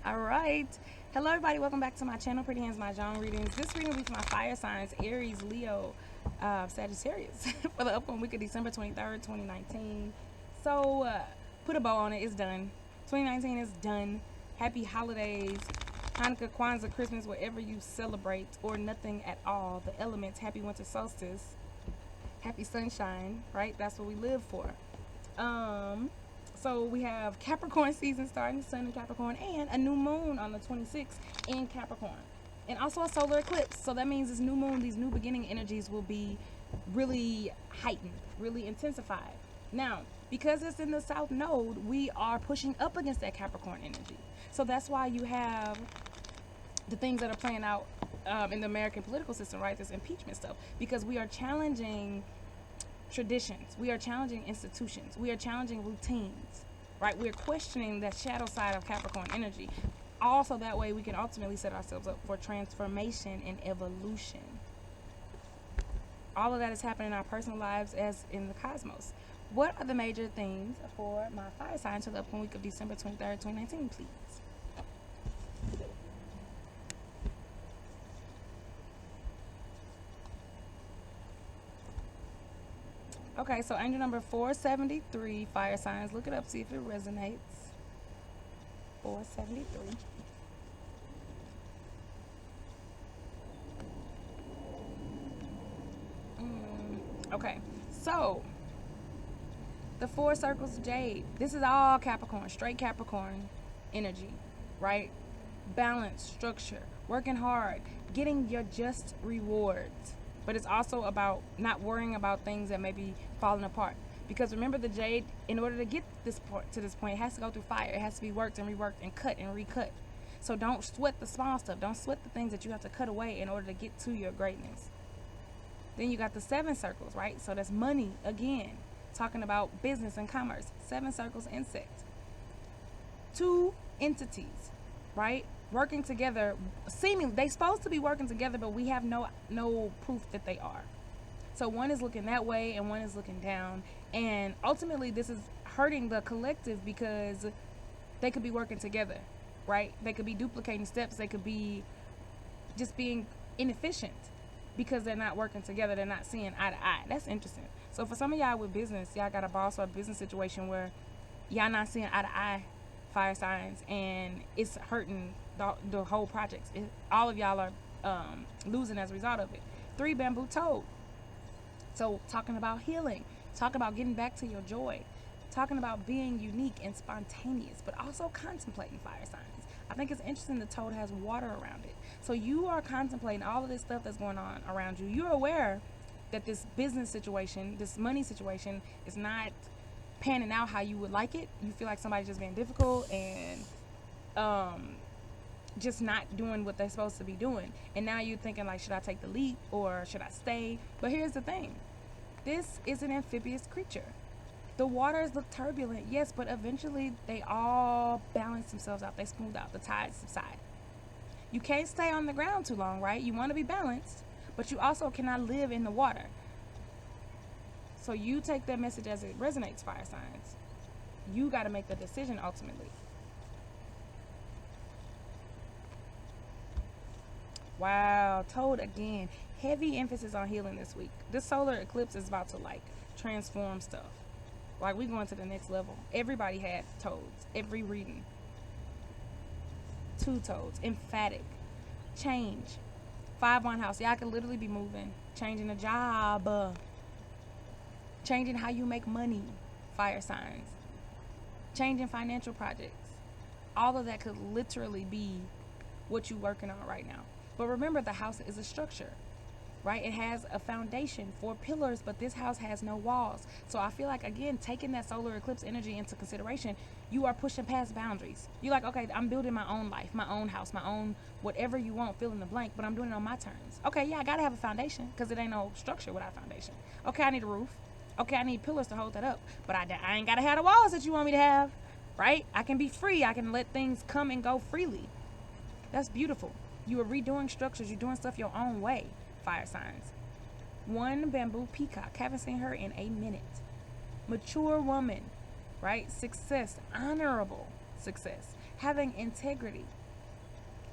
All right. Hello, everybody. Welcome back to my channel, Pretty Hands Mah Jongg readings. This reading will be for my fire signs, Aries, Leo, Sagittarius, for the upcoming week of December 23rd, 2019. So, put a bow on it. It's done. 2019 is done. Happy holidays. Hanukkah, Kwanzaa, Christmas, whatever you celebrate, or nothing at all. The elements. Happy winter solstice. Happy sunshine, right? That's what we live for. So we have Capricorn season starting, Sun in Capricorn, and a new moon on the 26th in Capricorn. And also a solar eclipse. So that means this new moon, these new beginning energies will be really heightened, really intensified. Now, because it's in the South Node, we are pushing up against that Capricorn energy. So that's why you have the things that are playing out in the American political system, right? This impeachment stuff. Because we are challenging traditions, we are challenging institutions, we are challenging routines, right? We're questioning that shadow side of Capricorn energy. Also, that way we can ultimately set ourselves up for transformation and evolution. All of that is happening in our personal lives as in the cosmos. What are the major themes for my fire signs for the upcoming week of December 23rd, 2019, please? Okay, so angel number 473, fire signs. Look it up, see if it resonates. 473. Okay, so the four circles of jade. This is all Capricorn, straight Capricorn energy, right? Balance, structure, working hard, getting your just rewards. But it's also about not worrying about things that may be falling apart. Because remember, the jade, in order to get to this point, it has to go through fire. It has to be worked and reworked and cut and recut. So don't sweat the small stuff. Don't sweat the things that you have to cut away in order to get to your greatness. Then you got the seven circles, right? So that's money again. Talking about business and commerce. Seven circles, insect. Two entities, right? Working together, seeming they supposed to be working together, but we have no proof that they are. So one is looking that way and one is looking down, and ultimately this is hurting the collective because they could be working together, right? They could be duplicating steps. They could be just being inefficient because they're not working together. They're not seeing eye to eye. That's interesting. So for some of y'all with business, y'all got a boss or a business situation where y'all not seeing eye to eye, fire signs, and it's hurting the whole projects. All of y'all are losing as a result of it. 3, bamboo toad. So talking about healing, talking about getting back to your joy, talking about being unique and spontaneous, but also contemplating, fire signs. I think it's interesting the toad has water around it. So you are contemplating all of this stuff that's going on around you. You're aware that this business situation, this money situation is not panning out how you would like it. You feel like somebody's just being difficult and just not doing what they're supposed to be doing. And now you're thinking like, should I take the leap or should I stay? But here's the thing. This is an amphibious creature. The waters look turbulent, yes, but eventually they all balance themselves out. They smooth out. The tides subside. You can't stay on the ground too long, right? You want to be balanced, but you also cannot live in the water. So you take that message as it resonates, fire signs. You got to make the decision ultimately. Wow, toad again. Heavy emphasis on healing this week. This solar eclipse is about to like transform stuff. Like we going to the next level. Everybody had toads. Every reading. 2 toads. Emphatic. Change. 5-1 house. Y'all could literally be moving. Changing a job. Changing how you make money. Fire signs. Changing financial projects. All of that could literally be what you're working on right now. But remember, the house is a structure, right? It has a foundation, 4 pillars, but this house has no walls. So I feel like, again, taking that solar eclipse energy into consideration, you are pushing past boundaries. You're like, okay, I'm building my own life, my own house, my own whatever you want, fill in the blank, but I'm doing it on my terms. Okay, yeah, I got to have a foundation because it ain't no structure without foundation. Okay, I need a roof. Okay, I need pillars to hold that up, but I ain't got to have the walls that you want me to have, right? I can be free. I can let things come and go freely. That's beautiful. You are redoing structures. You're doing stuff your own way, fire signs. 1, bamboo peacock. Haven't seen her in a minute. Mature woman, right? Success, honorable success. Having integrity.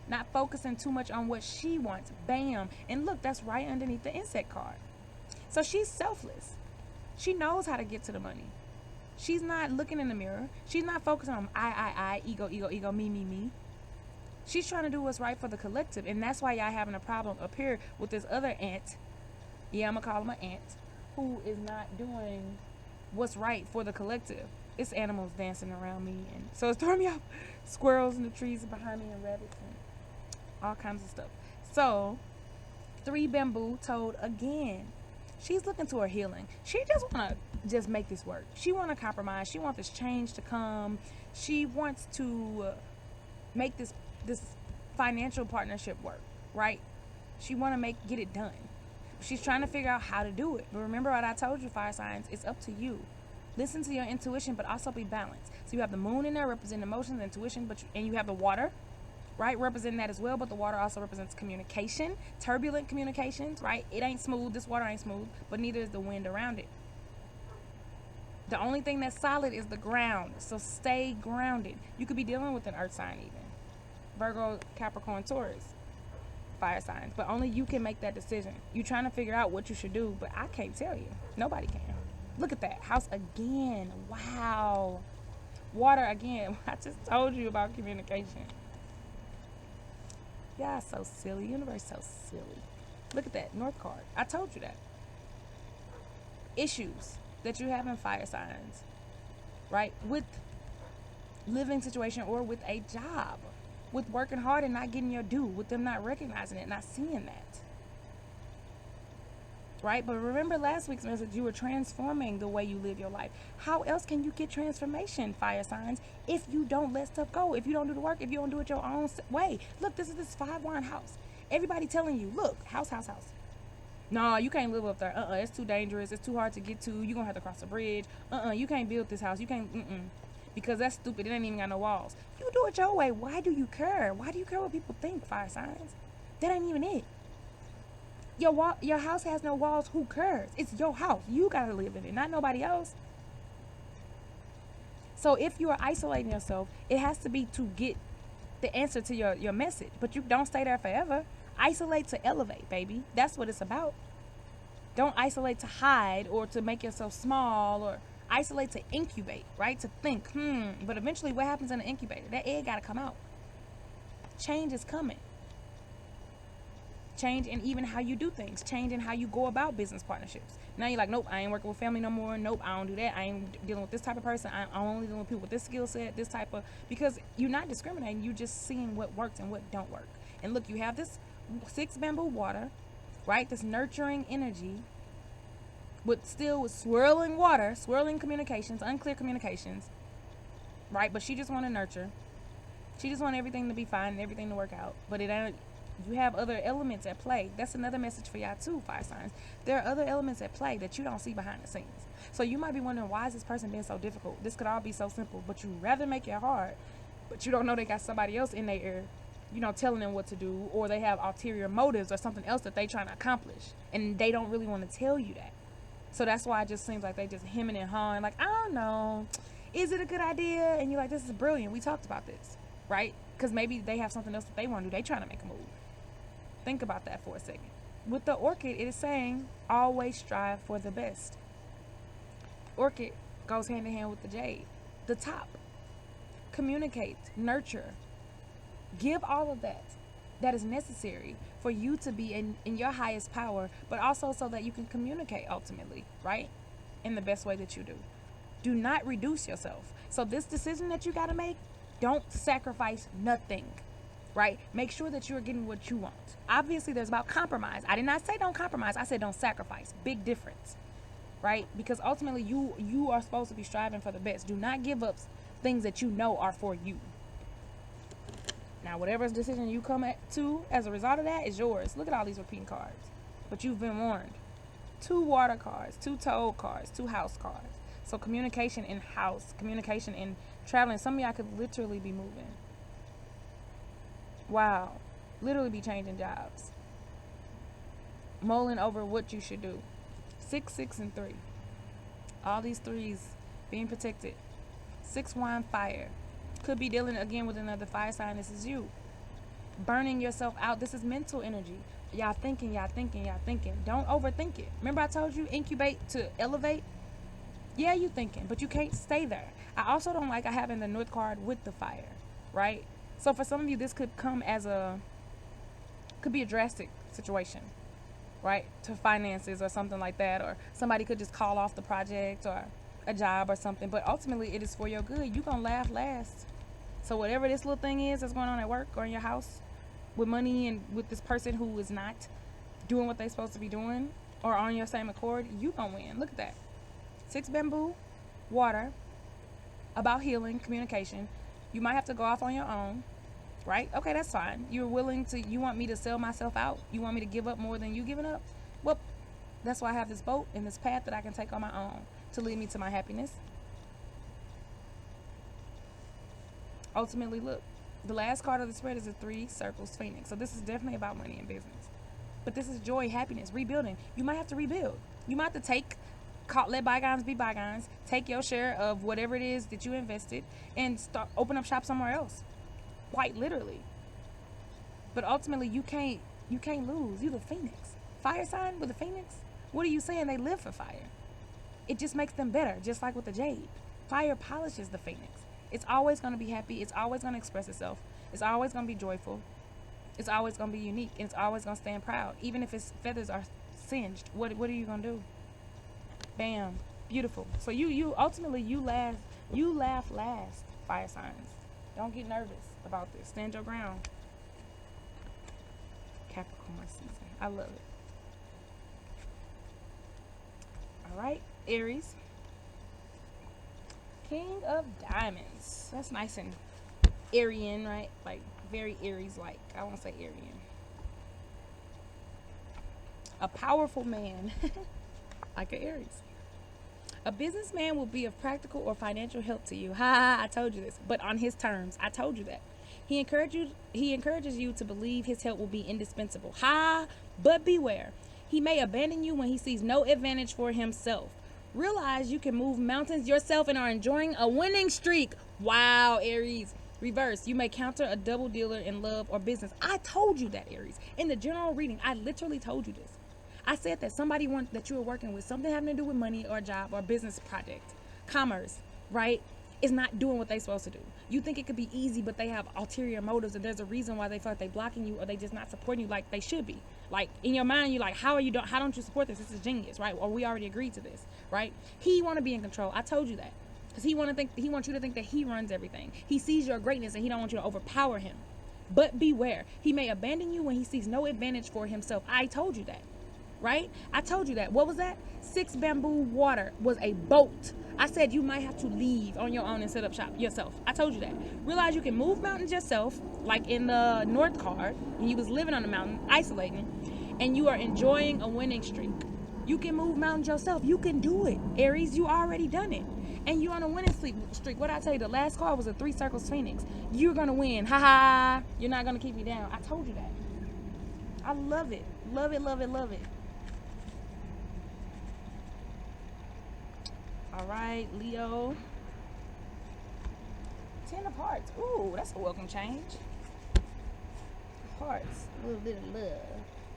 Not focusing too much on what she wants. Bam. And look, that's right underneath the insect card. So she's selfless. She knows how to get to the money. She's not looking in the mirror. She's not focusing on I, ego, ego, ego, me, me, me. She's trying to do what's right for the collective. And that's why y'all having a problem up here with this other ant. Yeah, I'm going to call him an ant. Who is not doing what's right for the collective. It's animals dancing around me. And so it's throwing me off. Squirrels in the trees behind me and rabbits and all kinds of stuff. So, 3 bamboo told again. She's looking to her healing. She just want to just make this work. She want to compromise. She wants this change to come. She wants to make this financial partnership work, right? She want to get it done. She's trying to figure out how to do it. But remember what I told you, fire signs, it's up to you. Listen to your intuition, but also be balanced. So you have the moon in there representing emotions, intuition, and you have the water, right, representing that as well. But the water also represents communication, turbulent communications, right? It ain't smooth. This water ain't smooth, but neither is the wind around it. The only thing that's solid is the ground. So stay grounded. You could be dealing with an earth sign even. Virgo, Capricorn, Taurus, fire signs. But only you can make that decision. You're trying to figure out what you should do, but I can't tell you. Nobody can. Look at that. House again. Wow. Water again. I just told you about communication. Yeah, so silly. Universe so silly. Look at that. North card. I told you that. Issues that you have in fire signs, right? With living situation or with a job. With working hard and not getting your due. With them not recognizing it, not seeing that. Right? But remember last week's message, you were transforming the way you live your life. How else can you get transformation, fire signs, if you don't let stuff go, if you don't do the work, if you don't do it your own way? Look, this is this 5-wine house. Everybody telling you, look, house. No, you can't live up there. It's too dangerous. It's too hard to get to. You're going to have to cross a bridge. You can't build this house. You can't, because that's stupid. It ain't even got no walls. You do it your way. Why do you care? Why do you care what people think, fire signs? That ain't even it. Your house has no walls. Who cares? It's your house. You got to live in it, not nobody else. So if you are isolating yourself, it has to be to get the answer to your message. But you don't stay there forever. Isolate to elevate, baby. That's what it's about. Don't isolate to hide or to make yourself small, or isolate to incubate, right? To think, But eventually what happens in the incubator? That egg got to come out. Change is coming. Change in even how you do things. Change in how you go about business partnerships. Now you're like, nope, I ain't working with family no more. Nope, I don't do that. I ain't dealing with this type of person. I'm only dealing with people with this skill set, this type of... Because you're not discriminating. You're just seeing what works and what don't work. And look, you have this 6 bamboo water, right? This nurturing energy with swirling water, swirling communications, unclear communications, right? But she just want to nurture. She just want everything to be fine and everything to work out. But it ain't... You have other elements at play. That's another message for y'all too, fire signs. There are other elements at play that you don't see behind the scenes. So you might be wondering, why is this person being so difficult? This could all be so simple, but you rather make it hard. But you don't know they got somebody else in their ear, telling them what to do, or they have ulterior motives or something else that they trying to accomplish. And they don't really want to tell you that. So that's why it just seems like they just hemming and hawing, like, I don't know. Is it a good idea? And you're like, this is brilliant. We talked about this, right? Because maybe they have something else that they want to do. They trying to make a move. Think about that for a second. With the orchid, it is saying, always strive for the best. Orchid goes hand in hand with the jade. The top. Communicate, nurture. Give all of that is necessary for you to be in your highest power, but also so that you can communicate ultimately, right? In the best way that you do. Do not reduce yourself. So this decision that you got to make, don't sacrifice nothing. Right? Make sure that you're getting what you want. Obviously, there's about compromise. I did not say don't compromise. I said don't sacrifice. Big difference. Right? Because ultimately, you are supposed to be striving for the best. Do not give up things that you know are for you. Now, whatever decision you come to as a result of that is yours. Look at all these repeating cards. But you've been warned. 2 water cards, 2 toad cards, 2 house cards. So communication in house, communication in traveling. Some of y'all could literally be moving. Wow. Literally be changing jobs. Mulling over what you should do. 6, 6, and 3. All these 3s being protected. 6 wine fire. Could be dealing again with another fire sign. This is you. Burning yourself out. This is mental energy. Y'all thinking. Don't overthink it. Remember I told you incubate to elevate? Yeah, you thinking, but you can't stay there. I also don't like having the North card with the fire, right? So for some of you, this could be a drastic situation, right? To finances or something like that, or somebody could just call off the project or a job or something, but ultimately it is for your good. You're gonna laugh last. So whatever this little thing is that's going on at work or in your house with money and with this person who is not doing what they're supposed to be doing or on your same accord, you gonna win. Look at that. 6 bamboo, water, about healing, communication. You might have to go off on your own, right? Okay, that's fine. You want me to sell myself out? You want me to give up more than you giving up? Well, that's why I have this boat and this path that I can take on my own to lead me to my happiness. Ultimately, look, the last card of the spread is the 3 circles phoenix. So this is definitely about money and business. But this is joy, happiness, rebuilding. You might have to rebuild. You might have to let bygones be bygones, take your share of whatever it is that you invested and open up shop somewhere else. Quite literally. But ultimately you can't lose. You the phoenix. Fire sign with the phoenix? What are you saying? They live for fire. It just makes them better, just like with the jade. Fire polishes the phoenix. It's always going to be happy. It's always going to express itself. It's always going to be joyful. It's always going to be unique. And it's always going to stand proud. Even if its feathers are singed, what are you going to do? Bam. Beautiful. So you ultimately you laugh last, fire signs. Don't get nervous about this. Stand your ground. Capricorn season. I love it. All right, Aries. King of Diamonds. That's nice and Aryan, right? Like very Aries-like. I won't say Aryan. A powerful man, like an Aries. A businessman will be of practical or financial help to you. Ha! I told you this, but on his terms. I told you that. He encourages you to believe his help will be indispensable. Ha! But beware. He may abandon you when he sees no advantage for himself. Realize you can move mountains yourself and are enjoying a winning streak. Wow, Aries. Reverse. You may counter a double dealer in love or business. I told you that, Aries. In the general reading, I literally told you this. I said that somebody that you were working with, something having to do with money or a job or a business project, commerce, right, is not doing what they're supposed to do. You think it could be easy, but they have ulterior motives, and there's a reason why they feel like they're blocking you or they just not supporting you like they should be. Like in your mind, you're like, how don't you support this? This is genius, right? Or we already agreed to this, right? He want to be in control. I told you that because he wants you to think that he runs everything. He sees your greatness and he don't want you to overpower him. But beware, he may abandon you when he sees no advantage for himself. I told you that. Right? I told you that. What was that? 6 bamboo water was a boat. I said you might have to leave on your own and set up shop yourself. I told you that. Realize you can move mountains yourself, like in the North card, when you was living on the mountain, isolating, and you are enjoying a winning streak. You can move mountains yourself. You can do it. Aries, you already done it. And you're on a winning streak. What I tell you, the last card was a 3 circles phoenix. You're going to win. Ha ha. You're not going to keep me down. I told you that. I love it. Love it, love it, love it. All right, Leo. 10 of hearts. Ooh, that's a welcome change. Hearts. A little bit of love.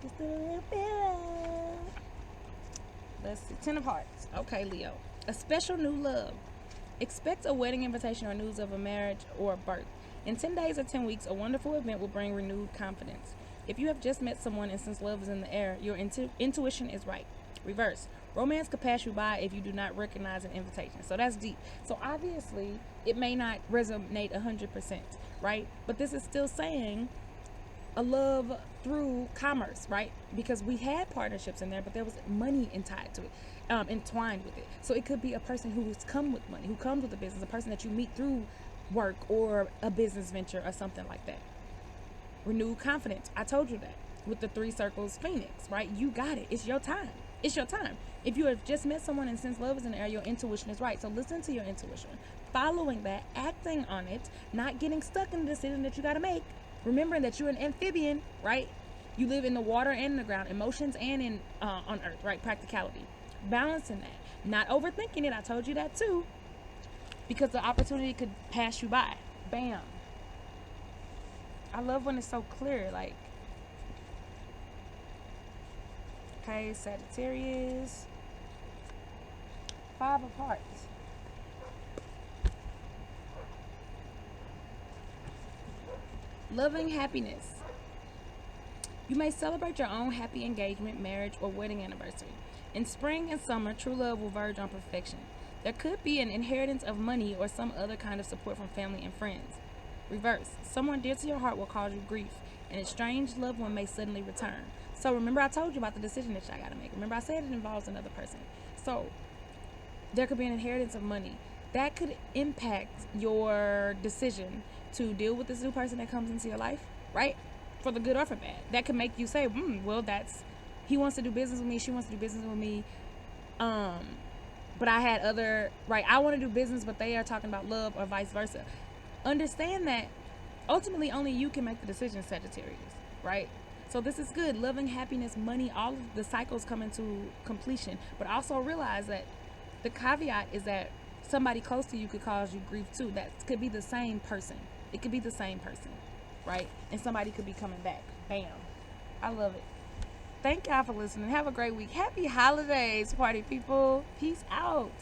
Just a little bit of love. Let's see. 10 of hearts. Okay, Leo. A special new love. Expect a wedding invitation or news of a marriage or birth. In 10 days or 10 weeks, a wonderful event will bring renewed confidence. If you have just met someone and since love is in the air, your intuition is right. Reverse. Romance could pass you by if you do not recognize an invitation. So that's deep. So obviously, it may not resonate 100%, right? But this is still saying a love through commerce, right? Because we had partnerships in there, but there was money entwined with it. So it could be a person who's come with money, who comes with a business, a person that you meet through work or a business venture or something like that. Renewed confidence. I told you that with the 3 circles phoenix, right? You got it. It's your time. It's your time. If you have just met someone and since love is in the air, your intuition is right. So listen to your intuition. Following that, acting on it, not getting stuck in the decision that you got to make. Remembering that you're an amphibian, right? You live in the water and in the ground, emotions and on earth, right? Practicality. Balancing that. Not overthinking it. I told you that too. Because the opportunity could pass you by. Bam. I love when it's so clear. Like, okay, Sagittarius. Five of Hearts. Loving happiness. You may celebrate your own happy engagement, marriage, or wedding anniversary. In spring and summer, true love will verge on perfection. There could be an inheritance of money or some other kind of support from family and friends. Reverse. Someone dear to your heart will cause you grief. An estranged loved one may suddenly return. So remember I told you about the decision that y'all gotta make. Remember I said it involves another person. So there could be an inheritance of money. That could impact your decision to deal with this new person that comes into your life, right? For the good or for bad. That could make you say, well, that's, he wants to do business with me, she wants to do business with me. But I had other, right, I want to do business, but they are talking about love or vice versa. Understand that ultimately only you can make the decision, Sagittarius, right? So this is good. Loving, happiness, money, all of the cycles come into completion. But also realize that the caveat is that somebody close to you could cause you grief too. That could be the same person. It could be the same person, right? And somebody could be coming back. Bam. I love it. Thank y'all for listening. Have a great week. Happy holidays, party people. Peace out.